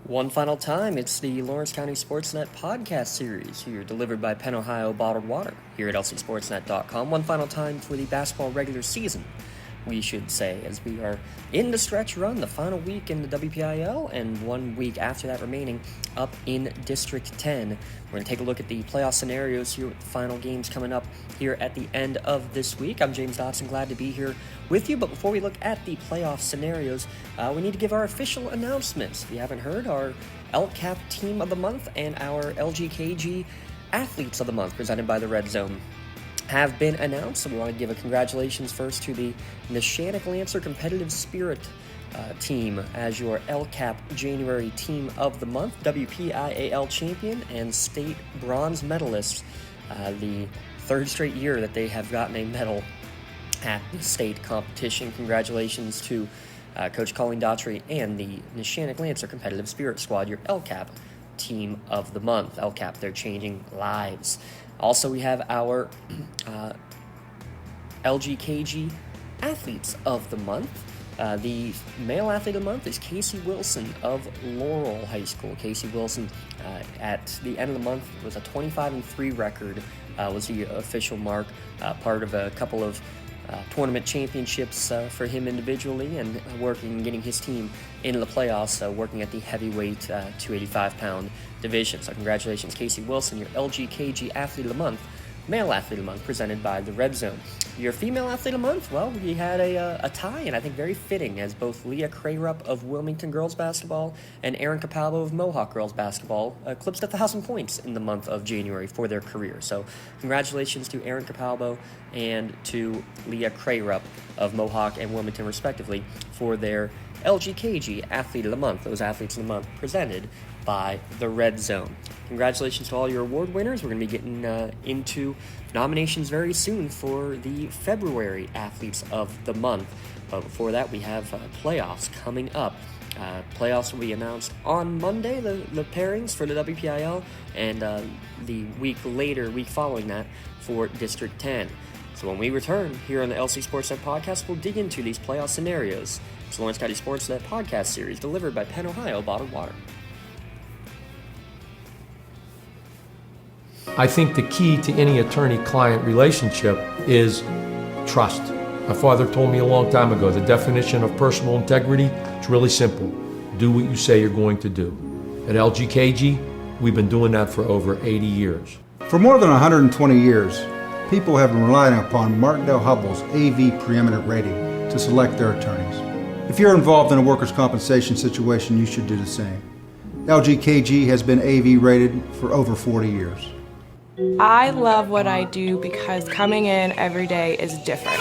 One final time, it's the Lawrence County SportsNet podcast series here, delivered by Penn Ohio Bottled Water here at lcsportsnet.com. One final time for the basketball regular season, we should say, as we are in the stretch run, the final week in the WPIL, and 1 week after that remaining up in District 10. We're going to take a look at the playoff scenarios here with the final games coming up here at the end of this week. I'm James Dotson, glad to be here with you, but before we look at the playoff scenarios, we need to give our official announcements. If you haven't heard, our LCAP Team of the Month and our LGKG Athletes of the Month, presented by the Red Zone, have been announced. So we want to give a congratulations first to the Neshannock Lancer Competitive Spirit team as your LCAP January Team of the Month, WPIAL champion and state bronze medalists. The third straight year that they have gotten a medal at the state competition. Congratulations to Coach Colleen Daughtry and the Neshannock Lancer Competitive Spirit Squad, your LCAP Team of the Month. LCAP, they're changing lives. Also, we have our LGKG Athletes of the Month. The male athlete of the month is Casey Wilson of Laurel High School. Casey Wilson, at the end of the month, was a 25-3 record, was the official mark, part of a couple of tournament championships for him individually, and getting his team into the playoffs, working at the heavyweight 285-pound division. So congratulations, Casey Wilson, your LGKG Athlete of the Month, Male Athlete of the Month, presented by the Red Zone. Your Female Athlete of the Month, well, we had a tie, and I think very fitting, as both Leah Crayrup of Wilmington Girls Basketball and Erin Capalbo of Mohawk Girls Basketball eclipsed 1,000 points in the month of January for their career. So congratulations to Erin Capalbo and to Leah Crayrup of Mohawk and Wilmington, respectively, for their LGKG Athlete of the Month, those Athletes of the Month presented by the Red Zone. Congratulations to all your award winners. We're going to be getting into nominations very soon for the February Athletes of the Month. But before that, we have playoffs coming up. Playoffs will be announced on Monday, the pairings for the WPIL, and the week following that for District 10. So when we return here on the LC SportsNet podcast, we'll dig into these playoff scenarios. It's the Lawrence County SportsNet podcast series delivered by Penn Ohio Bottled Water. I think the key to any attorney-client relationship is trust. My father told me a long time ago, the definition of personal integrity is really simple. Do what you say you're going to do. At LGKG, we've been doing that for over 80 years. For more than 120 years, people have been relying upon Martindale Hubbell's AV preeminent rating to select their attorneys. If you're involved in a workers' compensation situation, you should do the same. LGKG has been AV rated for over 40 years. I love what I do because coming in every day is different.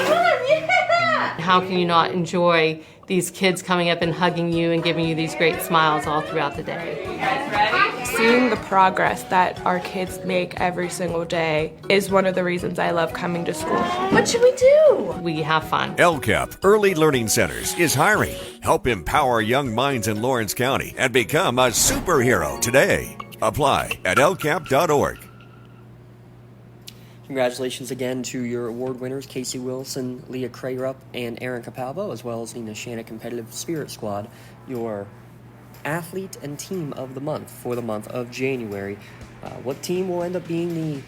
How can you not enjoy these kids coming up and hugging you and giving you these great smiles all throughout the day? You guys ready? Seeing the progress that our kids make every single day is one of the reasons I love coming to school. What should we do? We have fun. LCAP Early Learning Centers is hiring. Help empower young minds in Lawrence County and become a superhero today. Apply at lcap.org. Congratulations again to your award winners, Casey Wilson, Leah Crayrup, and Erin Capalbo, as well as the Neshannock Competitive Spirit Squad, your Athlete and Team of the Month for the month of January. What team will end up being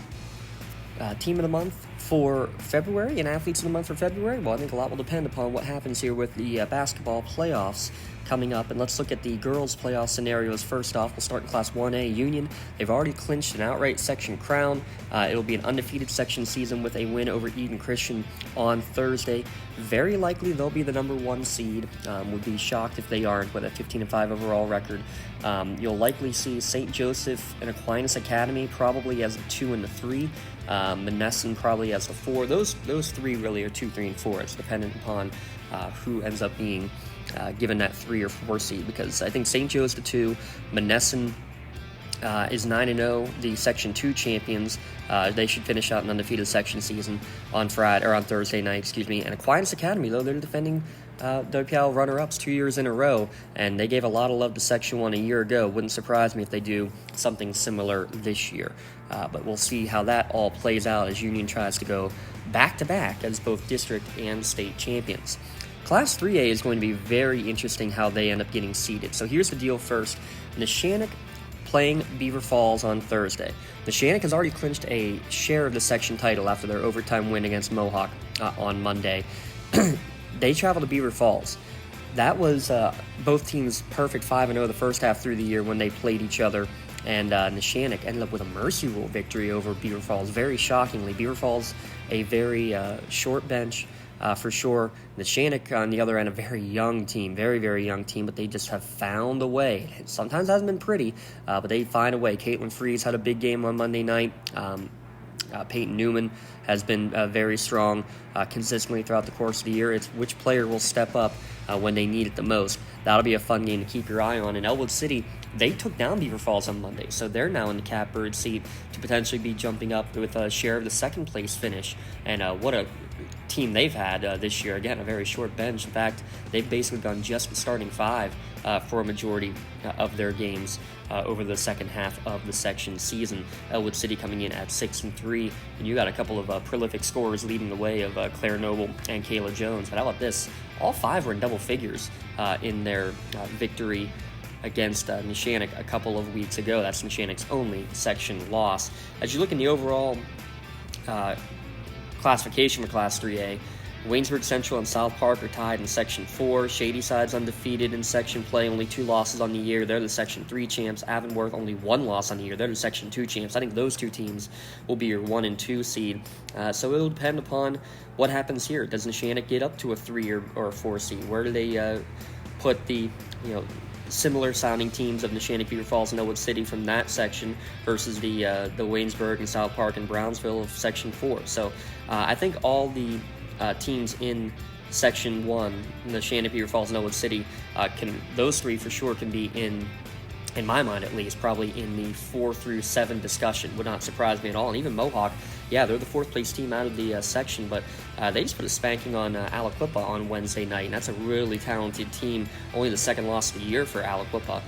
the Team of the Month for February and Athletes of the Month for February? Well, I think a lot will depend upon what happens here with the basketball playoffs coming up. And let's look at the girls' playoff scenarios first off. We'll start in Class 1A Union. They've already clinched an outright section crown. It'll be an undefeated section season with a win over Eden Christian on Thursday. Very likely they'll be the number 1 seed. Would be shocked if they aren't with a 15-5 overall record. You'll likely see St. Joseph and Aquinas Academy probably as the 2 and the 3. Monessen probably as the 4. Those 3 really are 2, 3, and 4. It's dependent upon who ends up being given that 3 or 4 seed, because I think St. Joe's the 2, Monessen is 9-0, the Section 2 champions. They should finish out an undefeated section season on Thursday night, and Aquinas Academy, though, they're defending WPIAL runner-ups 2 years in a row, and they gave a lot of love to Section 1 a year ago. Wouldn't surprise me if they do something similar this year. But we'll see how that all plays out as Union tries to go back-to-back as both district and state champions. Class 3A is going to be very interesting how they end up getting seeded. So here's the deal first. Neshannock playing Beaver Falls on Thursday. Neshannock has already clinched a share of the section title after their overtime win against Mohawk on Monday. They travel to Beaver Falls. That was both teams' perfect 5-0 the first half through the year when they played each other. And Neshannock ended up with a mercy rule victory over Beaver Falls, very shockingly. Beaver Falls, a very short bench for sure. Neshannock, on the other end, a very young team, very, very young team, but they just have found a way. It sometimes hasn't been pretty, but they find a way. Caitlin Freeze had a big game on Monday night. Peyton Newman has been very strong consistently throughout the course of the year. It's which player will step up when they need it the most. That'll be a fun game to keep your eye on. In Elwood City, they took down Beaver Falls on Monday, so they're now in the catbird seat to potentially be jumping up with a share of the second place finish. And what a team they've had this year. Again, a very short bench. In fact, they've basically gone just starting five for a majority of their games over the second half of the section season. Elwood City coming in at 6-3, and you got a couple of prolific scorers leading the way of Claire Noble and Kayla Jones. But how about this? All five were in double figures in their victory against Neshannock a couple of weeks ago. That's Neshannock's only section loss. As you look in the overall classification for Class 3A, Waynesburg Central and South Park are tied in Section 4. Shadyside's undefeated in Section play, only 2 losses on the year. They're the Section 3 champs. Avonworth, only 1 loss on the year. They're the Section 2 champs. I think those two teams will be your 1 and 2 seed. So it'll depend upon what happens here. Does Neshannock get up to a 3 or a 4 seed? Where do they put the, similar sounding teams of Neshannock, Beaver Falls, and Elwood City from that section versus the Waynesburg and South Park and Brownsville of Section 4. So I think all the teams in Section 1, Neshannock, Beaver Falls, and Elwood City, those three for sure can be in my mind at least, probably in the 4 through 7 discussion. Would not surprise me at all. And even Mohawk, yeah, they're the 4th place team out of the section, but they just put a spanking on Aliquippa on Wednesday night, and that's a really talented team. Only the 2nd loss of the year for Aliquippa.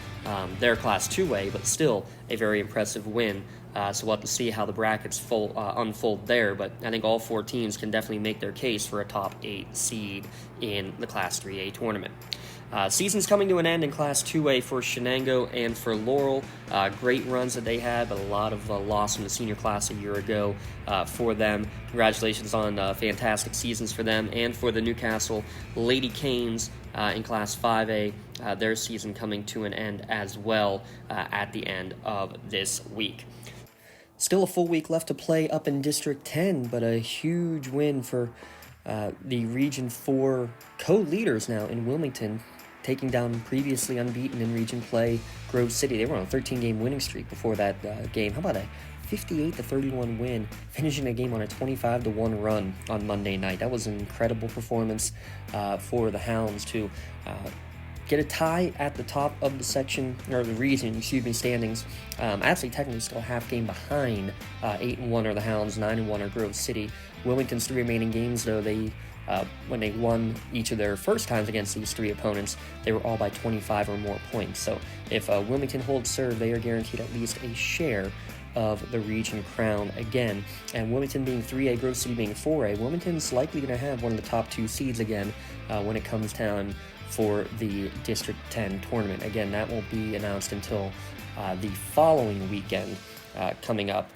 They're Class 2A, but still a very impressive win. So we'll have to see how the brackets unfold there, but I think all 4 teams can definitely make their case for a top 8 seed in the Class 3A tournament. Season's coming to an end in Class 2A for Shenango and for Laurel. Great runs that they had, but a lot of loss from the senior class a year ago for them. Congratulations on fantastic seasons for them and for the Newcastle Lady Canes in Class 5A. Their season coming to an end as well at the end of this week. Still a full week left to play up in District 10, but a huge win for the Region 4 co-leaders now in Wilmington, taking down previously unbeaten in region play Grove City. They were on a 13-game winning streak before that game. How about a 58-31 win, finishing a game on a 25-1 run on Monday night? That was an incredible performance for the Hounds to get a tie at the top of the section, or the region, standings. Actually, technically still a half game behind. 8-1 are the Hounds, 9-1 are Grove City. Wilmington's 3 remaining games, though, they when they won each of their first times against these 3 opponents, they were all by 25 or more points. So if Wilmington holds serve, they are guaranteed at least a share of the region crown again. And Wilmington being 3A, Grove City being 4A, Wilmington's likely going to have one of the top 2 seeds again when it comes down for the District 10 tournament. Again, that won't be announced until the following weekend coming up.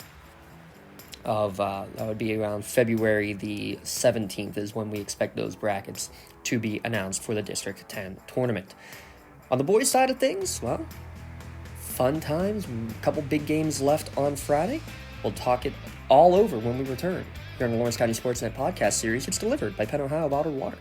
That would be around February the 17th is when we expect those brackets to be announced for the District 10 tournament. On the boys' side of things, well, fun times, a couple big games left on Friday. We'll talk it all over when we return. Here on the Lawrence County SportsNet podcast series, it's delivered by Penn Ohio Bottled Water.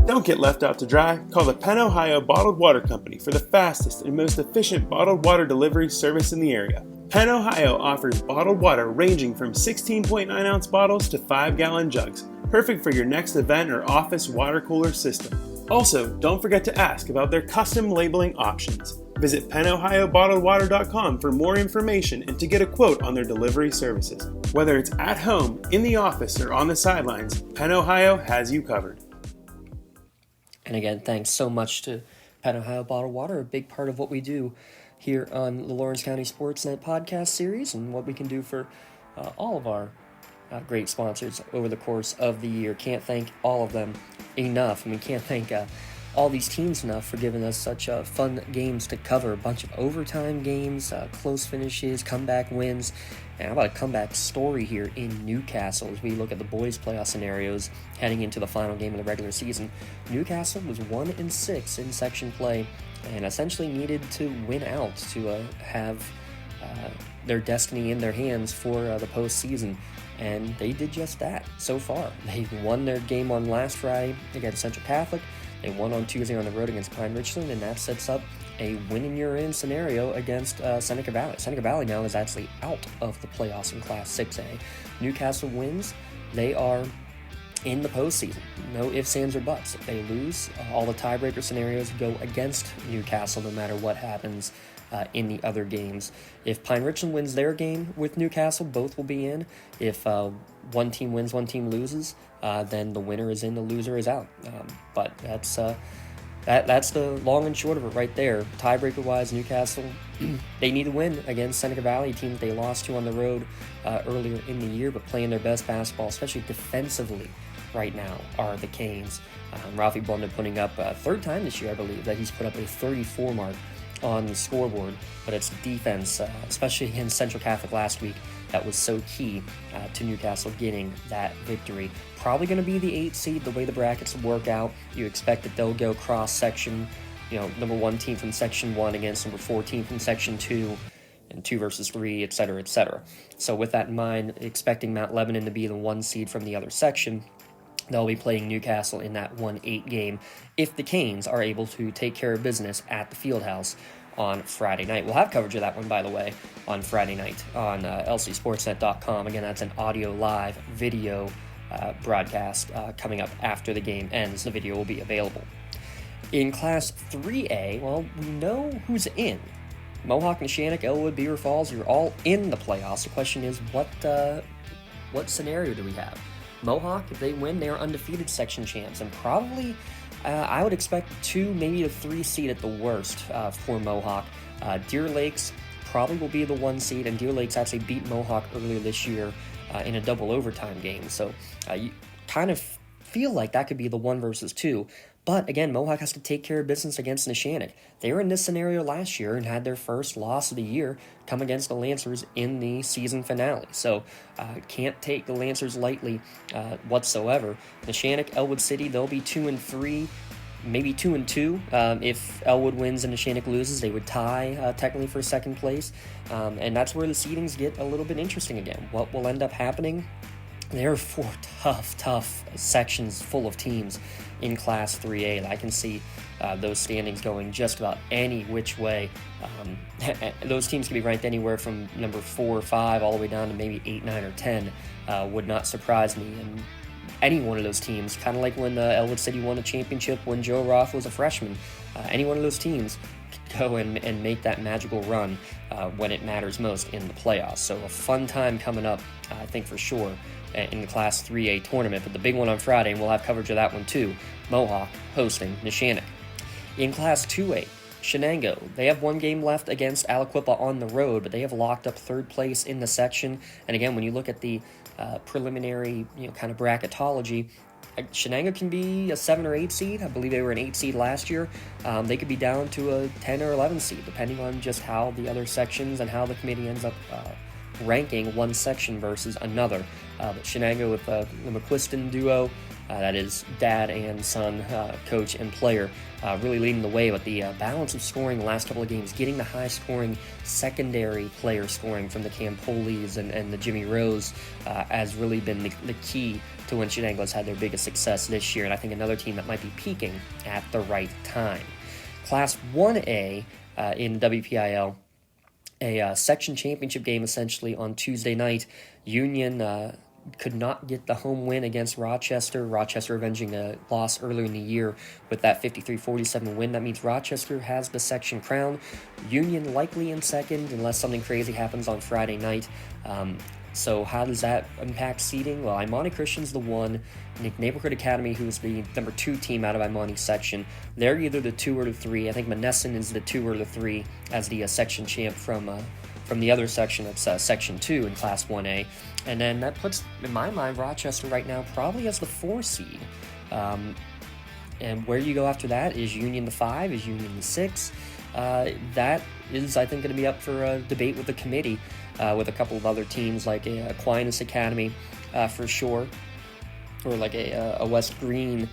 Don't get left out to dry. Call the Penn Ohio Bottled Water Company for the fastest and most efficient bottled water delivery service in the area. Penn Ohio offers bottled water ranging from 16.9-ounce bottles to 5-gallon jugs, perfect for your next event or office water cooler system. Also, don't forget to ask about their custom labeling options. Visit PennOhioBottledWater.com for more information and to get a quote on their delivery services. Whether it's at home, in the office, or on the sidelines, Penn Ohio has you covered. And again, thanks so much to Penn Ohio Bottled Water, a big part of what we do here on the Lawrence County SportsNet podcast series and what we can do for all of our great sponsors over the course of the year. Can't thank all of them enough. I mean, can't thank all these teams enough for giving us such fun games to cover. A bunch of overtime games, close finishes, comeback wins. And how about a comeback story here in Newcastle as we look at the boys' playoff scenarios heading into the final game of the regular season. Newcastle was 1-6 in section play and essentially needed to win out to have their destiny in their hands for the postseason. And they did just that so far. They won their game on last Friday against Central Catholic. They won on Tuesday on the road against Pine Richland, and that sets up a win-and-you're-in scenario against Seneca Valley. Seneca Valley now is actually out of the playoffs in Class 6A. Newcastle wins. They are in the postseason. No ifs, ands, or buts. If they lose, all the tiebreaker scenarios go against Newcastle no matter what happens in the other games. If Pine Richland wins their game with Newcastle, both will be in. If one team wins, one team loses, then the winner is in, the loser is out. But that's the long and short of it right there. Tiebreaker-wise, Newcastle, they need to win against Seneca Valley, teams they lost to on the road earlier in the year, but playing their best basketball, especially defensively right now, are the Canes. Ralphie Blunda putting up third time this year, I believe, that he's put up a 34 mark on the scoreboard, but it's defense, especially against Central Catholic last week, that was so key to Newcastle getting that victory. Probably going to be the 8th seed, the way the brackets work out. You expect that they'll go cross-section, number 1 team from Section 1 against number 4 team from Section 2, and 2 versus 3, etc., etc. So with that in mind, expecting Mount Lebanon to be the 1 seed from the other section, they'll be playing Newcastle in that 1-8 game if the Canes are able to take care of business at the Fieldhouse on Friday night. We'll have coverage of that one, by the way, on Friday night on lcsportsnet.com. Again, that's an audio live video broadcast coming up after the game ends. The video will be available. In Class 3A, well, we know who's in. Mohawk, Neshannock, Elwood, Beaver Falls, you're all in the playoffs. The question is, what scenario do we have? Mohawk, if they win, they are undefeated section champs, and probably I would expect 2, maybe a 3 seed at the worst for Mohawk. Deer Lakes probably will be the 1 seed, and Deer Lakes actually beat Mohawk earlier this year in a double overtime game, so you kind of feel like that could be the 1 versus 2. But again, Mohawk has to take care of business against Neshannock. They were in this scenario last year and had their first loss of the year come against the Lancers in the season finale. So can't take the Lancers lightly whatsoever. Neshannock, Elwood City, they'll be 2-3, maybe 2-2. If Elwood wins and Neshannock loses, they would tie technically for second place. And that's where the seedings get a little bit interesting again. What will end up happening? There are 4 tough sections full of teams in Class 3A. I can see those standings going just about any which way. Those teams can be ranked anywhere from number 4 or 5 all the way down to maybe 8, 9, or 10. Would not surprise me. And any one of those teams, kind of like when Elwood City won a championship when Joe Roth was a freshman, any one of those teams could go and make that magical run when it matters most in the playoffs. So a fun time coming up, I think for sure, in the Class 3A tournament, but the big one on Friday, and we'll have coverage of that one too, Mohawk hosting Neshannock. In Class 2A, Shenango, they have 1 game left against Aliquippa on the road, but they have locked up 3rd place in the section, and again, when you look at the preliminary, kind of bracketology, Shenango can be a 7 or 8 seed. I believe they were an 8 seed last year. They could be down to a 10 or 11 seed, depending on just how the other sections and how the committee ends up ranking one section versus another. But Shenango with the McQuiston duo, that is dad and son, coach and player, really leading the way. But the balance of scoring the last couple of games, getting the high-scoring secondary player scoring from the Campolis and the Jimmy Rose has really been the key to when Shenango has had their biggest success this year. And I think another team that might be peaking at the right time. Class 1A in WPIL, a section championship game essentially on Tuesday night. Union could not get the home win against Rochester. Rochester avenging a loss earlier in the year with that 53-47 win. That means Rochester has the section crown. Union likely in second unless something crazy happens on Friday night. So how does that impact seeding? Well, Imani Christian's the 1. Neighborhood Academy, who's the number 2 team out of Imani's section, they're either the 2 or the 3. I think Monessen is the 2 or the 3 as the section champ from from the other section. That's Section 2 in Class 1A. And then that puts, in my mind, Rochester right now probably as the 4 seed. And where you go after that is Union the 5, is Union the 6. That is, I think, going to be up for a debate with the committee, with a couple of other teams like Aquinas Academy for sure, or like a West Green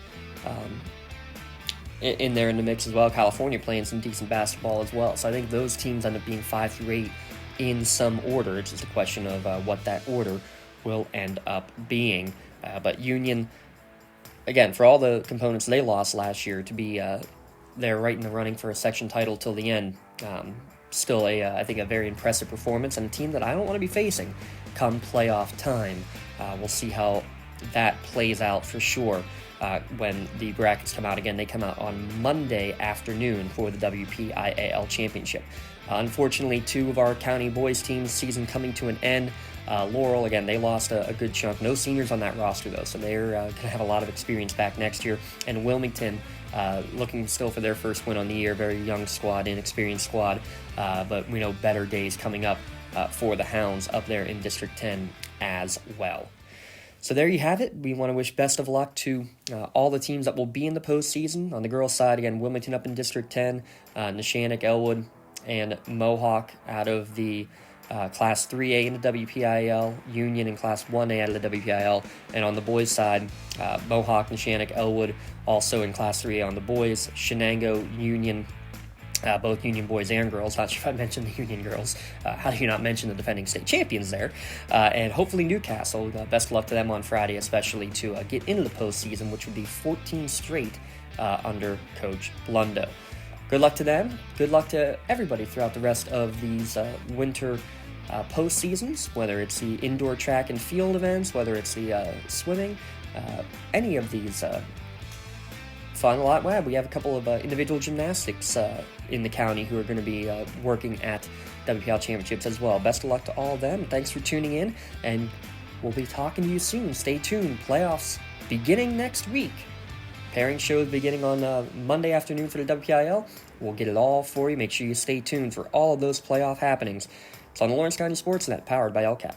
in there in the mix as well. California playing some decent basketball as well. So I think those teams end up being 5 through 8 in some order. It's just a question of what that order will end up being. But Union, again, for all the components they lost last year, to be there right in the running for a section title till the end, still I think a very impressive performance, and a team that I don't want to be facing come playoff time. We'll see how that plays out for sure. When the brackets come out again, they come out on Monday afternoon for the WPIAL Championship. Unfortunately, 2 of our county boys teams' season coming to an end. Laurel, again, they lost a good chunk. No seniors on that roster, though, so they're going to have a lot of experience back next year. And Wilmington, looking still for their first win on the year. Very young squad, inexperienced squad, but we know better days coming up for the Hounds up there in District 10 as well. So there you have it. We want to wish best of luck to all the teams that will be in the postseason. On the girls' side, again, Wilmington up in District 10, Neshannock, Elwood, and Mohawk out of the Class 3A in the WPIL, Union in Class 1A out of the WPIL, and on the boys' side, Mohawk, Neshannock, Elwood also in Class 3A on the boys, Shenango, Union, both Union boys and girls. Not sure if I mentioned the Union girls. How do you not mention the defending state champions there? And hopefully Newcastle. Best of luck to them on Friday, especially to get into the postseason, which would be 14 straight under Coach Blundo. Good luck to them. Good luck to everybody throughout the rest of these winter postseasons, whether it's the indoor track and field events, whether it's the swimming, any of these fun. We have a couple of individual gymnastics in the county who are going to be working at WPL Championships as well. Best of luck to all of them. Thanks for tuning in, and we'll be talking to you soon. Stay tuned. Playoffs beginning next week. Pairing shows beginning on Monday afternoon for the WPIL. We'll get it all for you. Make sure you stay tuned for all of those playoff happenings. It's on the Lawrence County SportsNet, powered by LCAP.